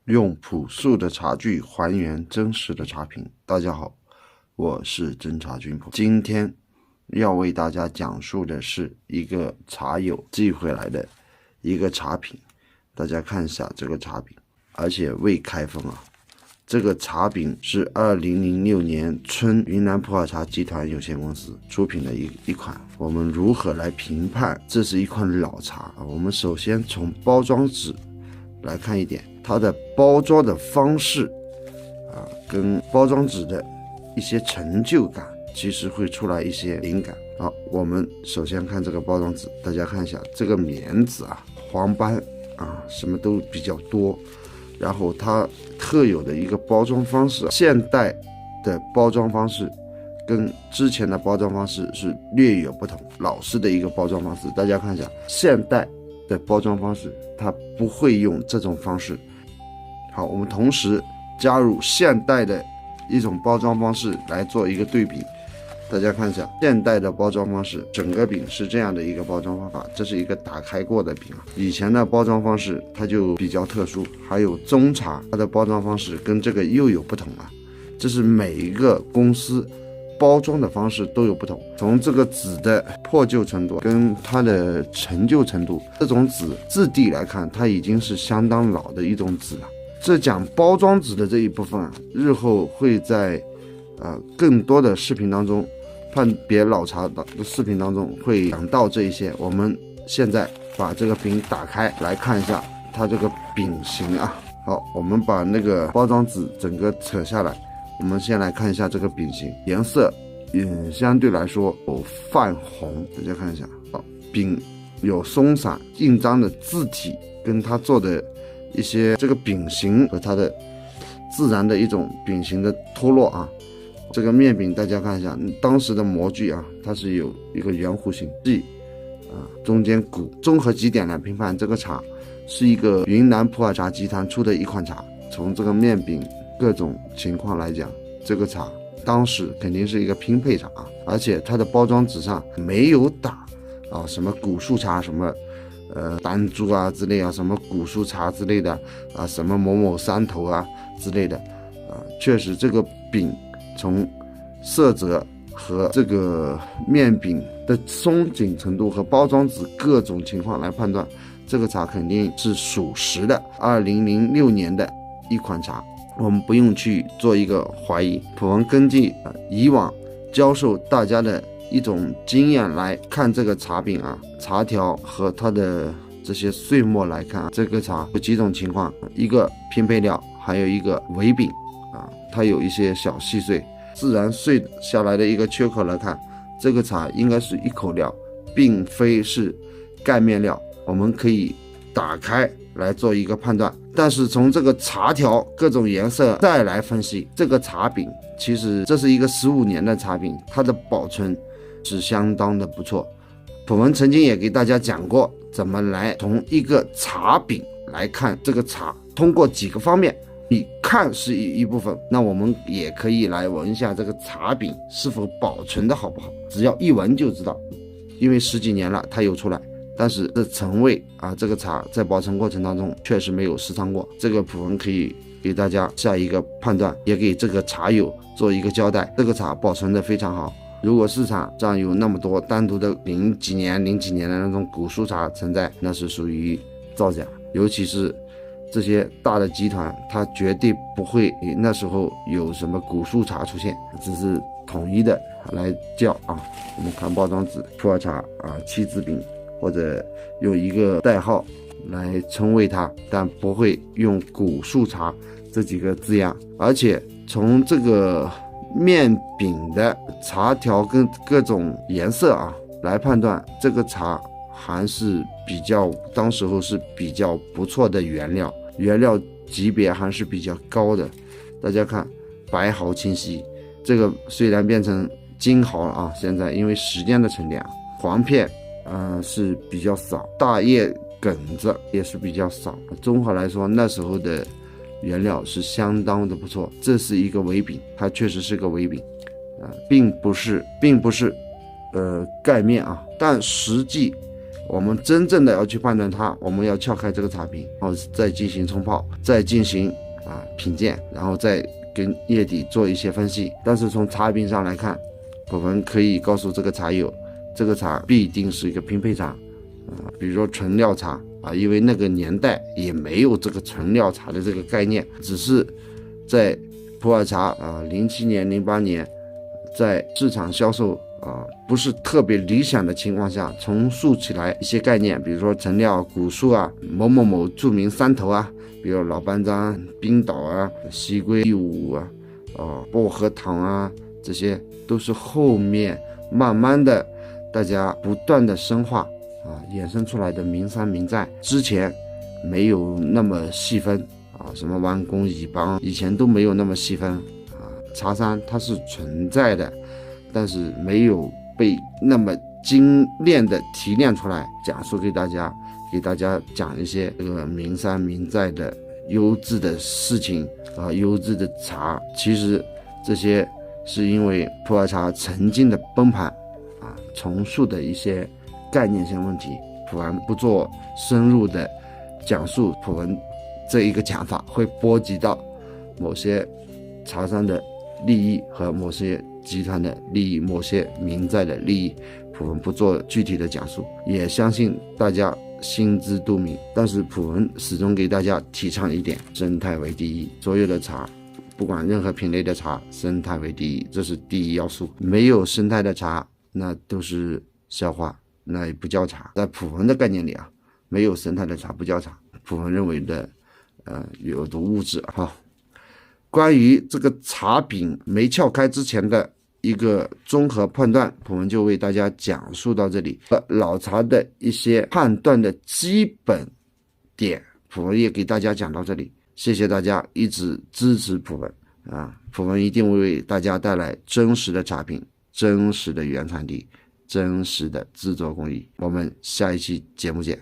用朴素的茶具还原真实的茶品。大家好，我是真茶君普。今天要为大家讲述的是一个茶友寄回来的一个茶品。大家看一下这个茶饼，而且未开封啊。这个茶饼是2006年春云南普洱茶集团有限公司出品的一款。我们如何来评判这是一款老茶？我们首先从包装纸来看一点，它的包装的方式跟包装纸的一些成就感，其实会出来一些灵感。好，我们首先看这个包装纸，大家看一下这个棉纸黄斑什么都比较多，然后它特有的一个包装方式，现代的包装方式跟之前的包装方式是略有不同，老式的一个包装方式。大家看一下现代的包装方式，它不会用这种方式。好，我们同时加入现代的一种包装方式来做一个对比。大家看一下现代的包装方式，整个饼是这样的一个包装方法，这是一个打开过的饼。以前的包装方式它就比较特殊，还有中茶它的包装方式跟这个又有不同这是每一个公司包装的方式都有不同，从这个纸的破旧程度跟它的陈旧程度，这种纸质地来看，它已经是相当老的一种纸了。这讲包装纸的这一部分日后会在更多的视频当中，判别老茶的视频当中会讲到这一些。我们现在把这个饼打开来看一下它这个饼型好，我们把那个包装纸整个扯下来，我们先来看一下这个饼型，颜色相对来说有泛红，大家看一下。好，饼有松散印章的字体，跟它做的一些这个饼型和它的自然的一种饼型的脱落这个面饼大家看一下，当时的模具它是有一个圆弧形，中间鼓。综合几点来评判这个茶是一个云南普洱茶集团出的一款茶。从这个面饼各种情况来讲，这个茶当时肯定是一个拼配茶而且它的包装纸上没有打什么古树茶什么丹珠之类什么古树茶之类的什么某某山头之类的确实这个饼从色泽和这个面饼的松紧程度和包装纸各种情况来判断，这个茶肯定是属实的2006年的一款茶，我们不用去做一个怀疑。普文根据以往教授大家的一种经验来看这个茶饼茶条和它的这些碎末来看这个茶有几种情况，一个拼配料，还有一个伪饼它有一些小细碎，自然碎下来的一个缺口来看，这个茶应该是一口料，并非是盖面料。我们可以打开来做一个判断，但是从这个茶条各种颜色再来分析这个茶饼，其实这是一个15年的茶饼，它的保存是相当的不错。我们曾经也给大家讲过怎么来从一个茶饼来看这个茶，通过几个方面，你看是一部分，那我们也可以来闻一下这个茶饼是否保存的好不好，只要一闻就知道，因为10几年了它有出来，但是这陈味这个茶在保存过程当中确实没有失常过。这个普文可以给大家下一个判断，也给这个茶友做一个交代，这个茶保存的非常好。如果市场上有那么多单独的零几年的那种古树茶存在，那是属于造假，尤其是这些大的集团，它绝对不会那时候有什么古树茶出现，只是统一的来叫我们看包装纸普洱茶七字饼，或者用一个代号来称谓它，但不会用古树茶这几个字样。而且从这个面饼的茶条跟各种颜色来判断，这个茶还是比较当时候是比较不错的原料级别还是比较高的。大家看白毫清晰，这个虽然变成金毫了现在因为时间的沉淀黄片是比较少，大叶梗子也是比较少。综合来说，那时候的原料是相当的不错。这是一个伪饼，它确实是个伪饼并不是盖面但实际我们真正的要去判断它，我们要撬开这个茶瓶，然后再进行冲泡，再进行品鉴，然后再跟液体做一些分析。但是从茶品上来看，我们可以告诉这个茶友，这个茶必定是一个拼配茶比如说纯料茶因为那个年代也没有这个纯料茶的这个概念，只是在普洱茶07年08年在市场销售不是特别理想的情况下，重塑起来一些概念，比如说陈料、古树某某某著名山头比如老班章、冰岛西归第五薄荷糖这些都是后面慢慢的大家不断的深化衍生出来的名山名寨，之前没有那么细分什么弯弓乙邦，以前都没有那么细分茶山它是存在的，但是没有被那么精炼的提炼出来，讲述给大家讲一些这个名山名寨的优质的事情优质的茶。其实这些是因为普洱茶曾经的崩盘重塑的一些概念性问题，普洱不做深入的讲述，普洱这一个讲法会波及到某些茶商的利益和某些集团的利益，某些名寨的利益，普洱不做具体的讲述，也相信大家心知肚明。但是普洱始终给大家提倡一点，生态为第一，所有的茶不管任何品类的茶，生态为第一，这是第一要素。没有生态的茶那都是笑话，那也不叫茶。在普洱的概念里没有生态的茶不叫茶，普洱认为的有毒物质关于这个茶饼没撬开之前的一个综合判断，普洱就为大家讲述到这里。老茶的一些判断的基本点，普洱也给大家讲到这里。谢谢大家一直支持普洱普洱一定会为大家带来真实的茶品，真实的原产地，真实的制作工艺。我们下一期节目见。